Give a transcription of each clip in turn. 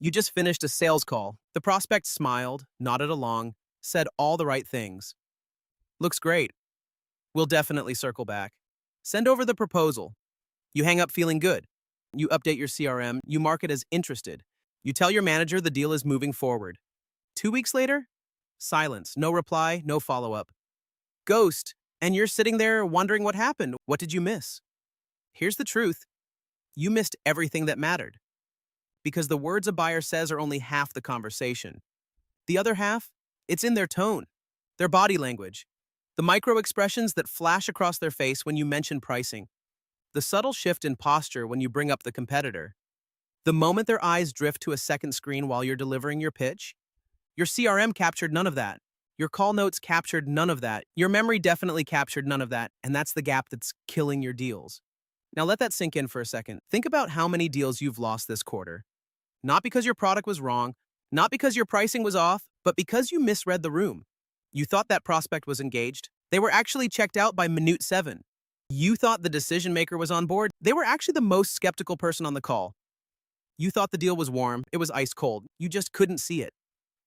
You just finished a sales call. The prospect smiled, nodded along, said all the right things. Looks great. We'll definitely circle back. Send over the proposal. You hang up feeling good. You update your CRM. You mark it as interested. You tell your manager the deal is moving forward. 2 weeks later, silence. No reply, no follow up. Ghost. And you're sitting there wondering what happened. What did you miss? Here's the truth. You missed everything that mattered. Because the words a buyer says are only half the conversation. The other half, it's in their tone, their body language, the micro expressions that flash across their face when you mention pricing, the subtle shift in posture when you bring up the competitor, the moment their eyes drift to a second screen while you're delivering your pitch. Your CRM captured none of that. Your call notes captured none of that. Your memory definitely captured none of that, and that's the gap that's killing your deals. Now let that sink in for a second. Think about how many deals you've lost this quarter. Not because your product was wrong, not because your pricing was off, but because you misread the room. You thought that prospect was engaged. They were actually checked out by minute 7. You thought the decision maker was on board. They were actually the most skeptical person on the call. You thought the deal was warm. It was ice cold. You just couldn't see it.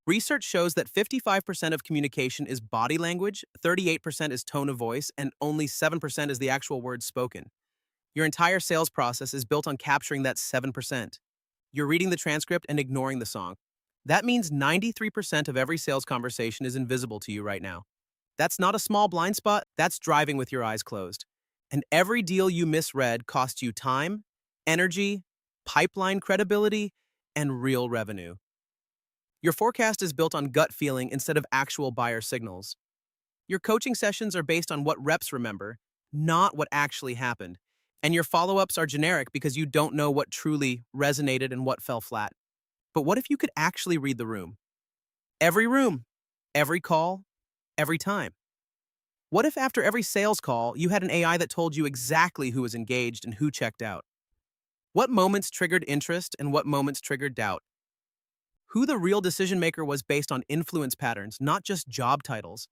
Research shows that 55% of communication is body language, 38% is tone of voice, and only 7% is the actual words spoken. Your entire sales process is built on capturing that 7%. You're reading the transcript and ignoring the song. That means 93% of every sales conversation is invisible to you right now. That's not a small blind spot, that's driving with your eyes closed. And every deal you misread cost you time, energy, pipeline credibility, and real revenue. Your forecast is built on gut feeling instead of actual buyer signals. Your coaching sessions are based on what reps remember, not what actually happened. And your follow-ups are generic because you don't know what truly resonated and what fell flat. But what if you could actually read the room? Room, every call, every time. What if after every sales call, you had an AI that told you exactly who was engaged and who checked out? What moments triggered interest and what moments triggered doubt? Who the real decision maker was based on influence patterns, not just job titles,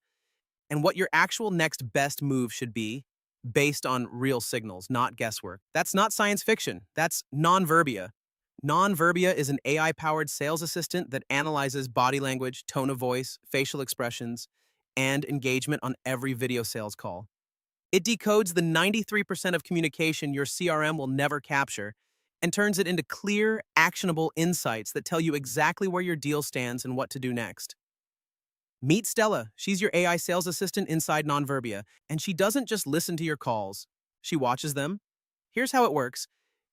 and what your actual next best move should be based on real signals, not guesswork. That's not science fiction. That's Nonverbia. Nonverbia is an AI-powered sales assistant that analyzes body language, tone of voice, facial expressions, and engagement on every video sales call. It decodes the 93% of communication your CRM will never capture and turns it into clear, actionable insights that tell you exactly where your deal stands and what to do next. Meet Stella. She's your AI sales assistant inside Nonverbia, and she doesn't just listen to your calls. She watches them. Here's how it works.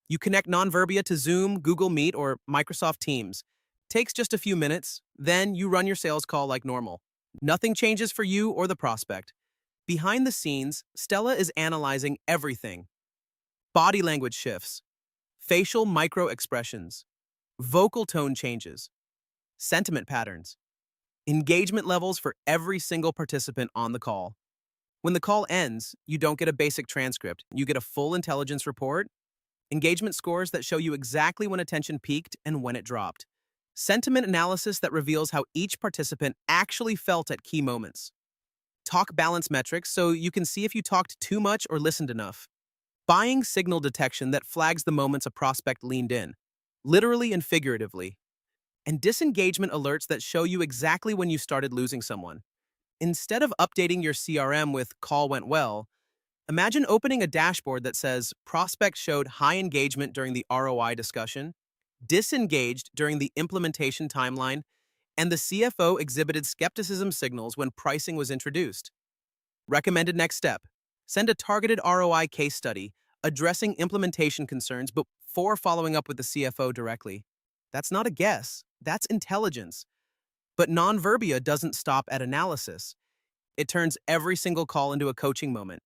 You connect Nonverbia to Zoom, Google Meet, or Microsoft Teams. Takes just a few minutes, then you run your sales call like normal. Nothing changes for you or the prospect. Behind the scenes, Stella is analyzing everything. Body language shifts, facial micro-expressions, vocal tone changes, sentiment patterns, engagement levels for every single participant on the call. When the call ends, you don't get a basic transcript. You get a full intelligence report, engagement scores that show you exactly when attention peaked and when it dropped, sentiment analysis that reveals how each participant actually felt at key moments, talk balance metrics so you can see if you talked too much or listened enough, buying signal detection that flags the moments a prospect leaned in, literally and figuratively, and disengagement alerts that show you exactly when you started losing someone. Instead of updating your CRM with "call went well," imagine opening a dashboard that says prospect showed high engagement during the ROI discussion, disengaged during the implementation timeline, and the CFO exhibited skepticism signals when pricing was introduced. Recommended next step. Send a targeted ROI case study addressing implementation concerns before following up with the CFO directly. That's not a guess. That's intelligence. But Nonverbia doesn't stop at analysis. It turns every single call into a coaching moment.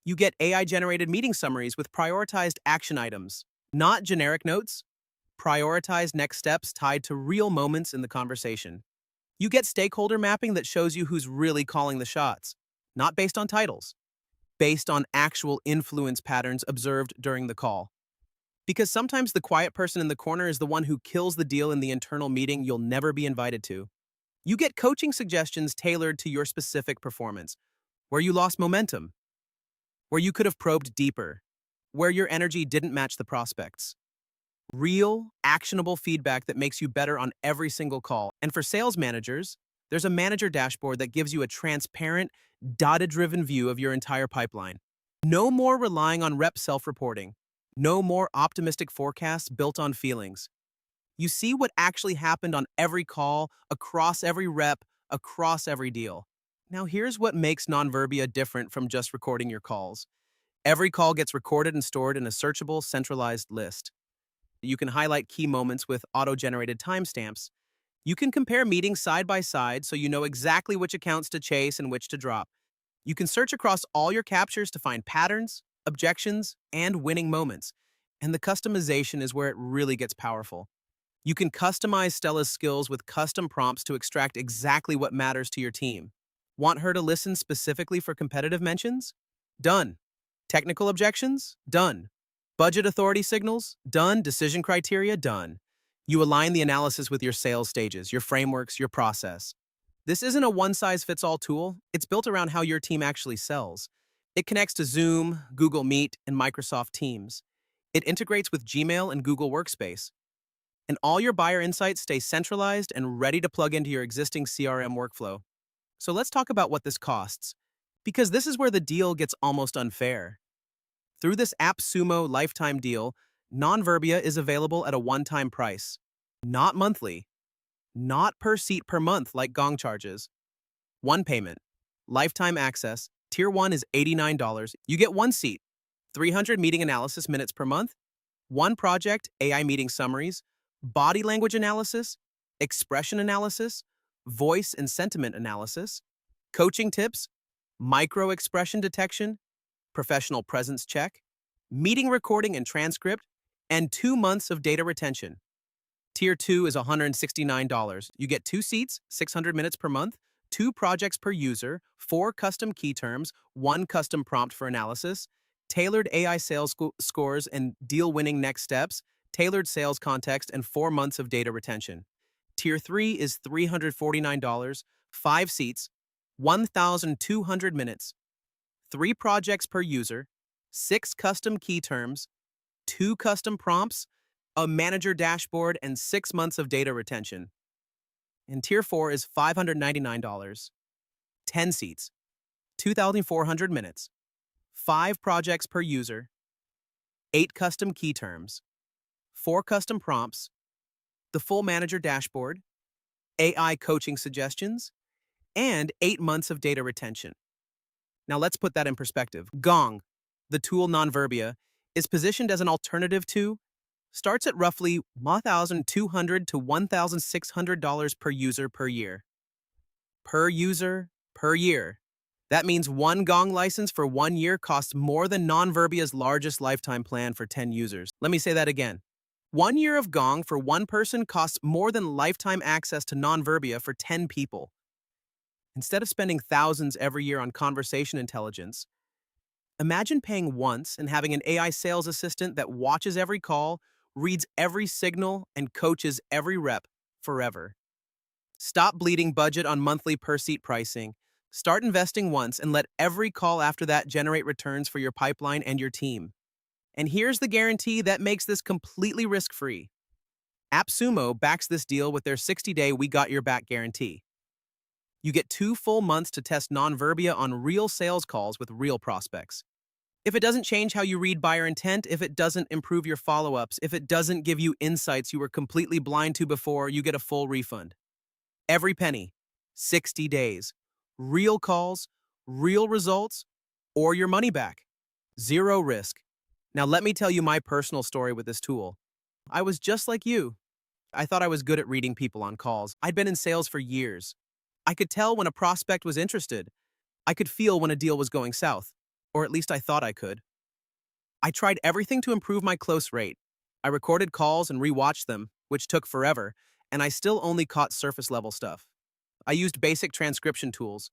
You get AI-generated meeting summaries with prioritized action items, not generic notes. Prioritized next steps tied to real moments in the conversation. You get stakeholder mapping that shows you who's really calling the shots, not based on titles, based on actual influence patterns observed during the call. Because sometimes the quiet person in the corner is the one who kills the deal in the internal meeting you'll never be invited to. You get coaching suggestions tailored to your specific performance, where you lost momentum, where you could have probed deeper, where your energy didn't match the prospects. Real, actionable feedback that makes you better on every single call. And for sales managers, there's a manager dashboard that gives you a transparent, data-driven view of your entire pipeline. No more relying on rep self-reporting. No more optimistic forecasts built on feelings. You see what actually happened on every call, across every rep, across every deal. Now here's what makes Nonverbia different from just recording your calls. Every call gets recorded and stored in a searchable, centralized list. You can highlight key moments with auto-generated timestamps. You can compare meetings side by side so you know exactly which accounts to chase and which to drop. You can search across all your captures to find patterns, objections, and winning moments. And the customization is where it really gets powerful. You can customize Stella's skills with custom prompts to extract exactly what matters to your team. Want her to listen specifically for competitive mentions? Done. Technical objections? Done. Budget authority signals? Done. Decision criteria? Done. You align the analysis with your sales stages, your frameworks, your process. This isn't a one-size-fits-all tool. It's built around how your team actually sells. It connects to Zoom, Google Meet, and Microsoft Teams. It integrates with Gmail and Google Workspace. And all your buyer insights stay centralized and ready to plug into your existing CRM workflow. So let's talk about what this costs, because this is where the deal gets almost unfair. Through this AppSumo lifetime deal, Nonverbia is available at a one-time price, not monthly, not per seat per month like Gong charges. One payment, lifetime access, Tier 1 is $89. You get one seat, 300 meeting analysis minutes per month, one project, AI meeting summaries, body language analysis, expression analysis, voice and sentiment analysis, coaching tips, micro expression detection, professional presence check, meeting recording and transcript, and 2 months of data retention. Tier 2 is $169. You get 2 seats, 600 minutes per month, 2 projects per user, 4 custom key terms, 1 custom prompt for analysis, tailored AI sales scores and deal-winning next steps, tailored sales context, and 4 months of data retention. Tier 3 is $349, 5 seats, 1,200 minutes, 3 projects per user, 6 custom key terms, 2 custom prompts, a manager dashboard, and 6 months of data retention. And Tier 4 is $599, 10 seats, 2,400 minutes, 5 projects per user, 8 custom key terms, 4 custom prompts, the full manager dashboard, AI coaching suggestions, and 8 months of data retention. Now let's put that in perspective. Gong, the tool Nonverbia, is positioned as an alternative to, starts at roughly $1,200 to $1,600 per user per year. Per user, per year. That means one Gong license for 1 year costs more than Nonverbia's largest lifetime plan for 10 users. Let me say that again. 1 year of Gong for one person costs more than lifetime access to Nonverbia for 10 people. Instead of spending thousands every year on conversation intelligence, imagine paying once and having an AI sales assistant that watches every call, reads every signal, and coaches every rep forever. Stop bleeding budget on monthly per-seat pricing. Start investing once and let every call after that generate returns for your pipeline and your team. And here's the guarantee that makes this completely risk-free. AppSumo backs this deal with their 60-day We Got Your Back guarantee. You get 2 full months to test Nonverbia on real sales calls with real prospects. If it doesn't change how you read buyer intent, if it doesn't improve your follow-ups, if it doesn't give you insights you were completely blind to before, you get a full refund. Every penny, 60 days. Real calls, real results, or your money back. Zero risk. Now let me tell you my personal story with this tool. I was just like you. I thought I was good at reading people on calls. I'd been in sales for years. I could tell when a prospect was interested. I could feel when a deal was going south, or at least I thought I could. I tried everything to improve my close rate. I recorded calls and rewatched them, which took forever, and I still only caught surface-level stuff. I used basic transcription tools.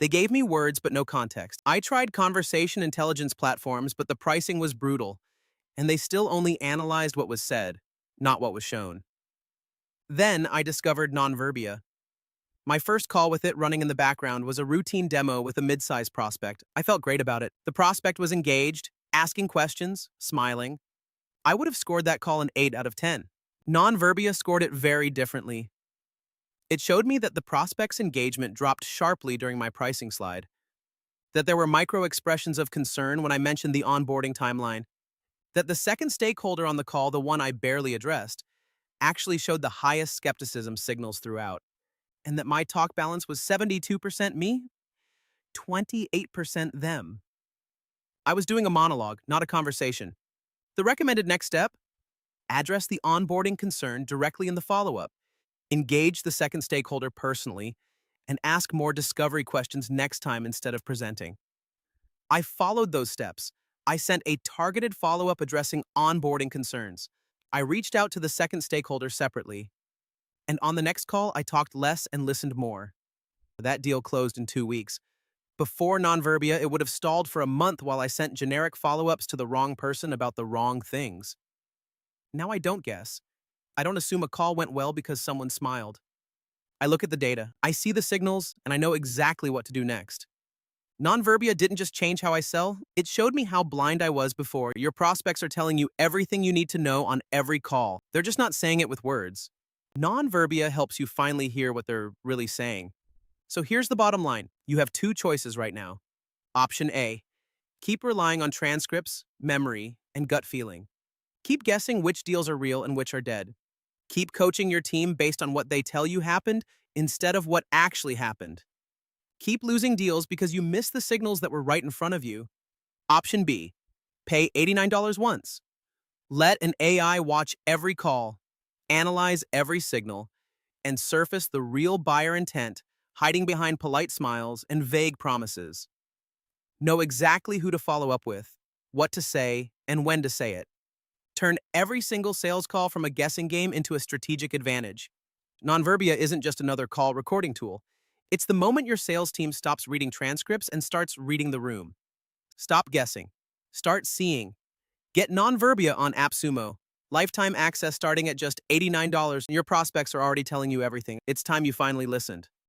They gave me words but no context. I tried conversation intelligence platforms, but the pricing was brutal, and they still only analyzed what was said, not what was shown. Then I discovered Nonverbia. My first call with it running in the background was a routine demo with a mid-sized prospect. I felt great about it. The prospect was engaged, asking questions, smiling. I would have scored that call an 8 out of 10. Nonverbia scored it very differently. It showed me that the prospect's engagement dropped sharply during my pricing slide, that there were micro expressions of concern when I mentioned the onboarding timeline, that the second stakeholder on the call, the one I barely addressed, actually showed the highest skepticism signals throughout, and that my talk balance was 72% me, 28% them. I was doing a monologue, not a conversation. The recommended next step: address the onboarding concern directly in the follow up, engage the second stakeholder personally, and ask more discovery questions next time instead of presenting. I followed those steps. I sent a targeted follow up addressing onboarding concerns. I reached out to the second stakeholder separately, and on the next call, I talked less and listened more. That deal closed in 2 weeks. Before Nonverbia, it would have stalled for a month while I sent generic follow ups to the wrong person about the wrong things. Now I don't guess. I don't assume a call went well because someone smiled. I look at the data, I see the signals, and I know exactly what to do next. Nonverbia didn't just change how I sell, it showed me how blind I was before. Your prospects are telling you everything you need to know on every call. They're just not saying it with words. Nonverbia helps you finally hear what they're really saying. So here's the bottom line. You have two choices right now. Option A: keep relying on transcripts, memory, and gut feeling. Keep guessing which deals are real and which are dead. Keep coaching your team based on what they tell you happened instead of what actually happened. Keep losing deals because you missed the signals that were right in front of you. Option B: pay $89 once. Let an AI watch every call, analyze every signal, and surface the real buyer intent hiding behind polite smiles and vague promises. Know exactly who to follow up with, what to say, and when to say it. Turn every single sales call from a guessing game into a strategic advantage. Nonverbia isn't just another call recording tool. It's the moment your sales team stops reading transcripts and starts reading the room. Stop guessing. Start seeing. Get Nonverbia on AppSumo. Lifetime access starting at just $89. Your prospects are already telling you everything. It's time you finally listened.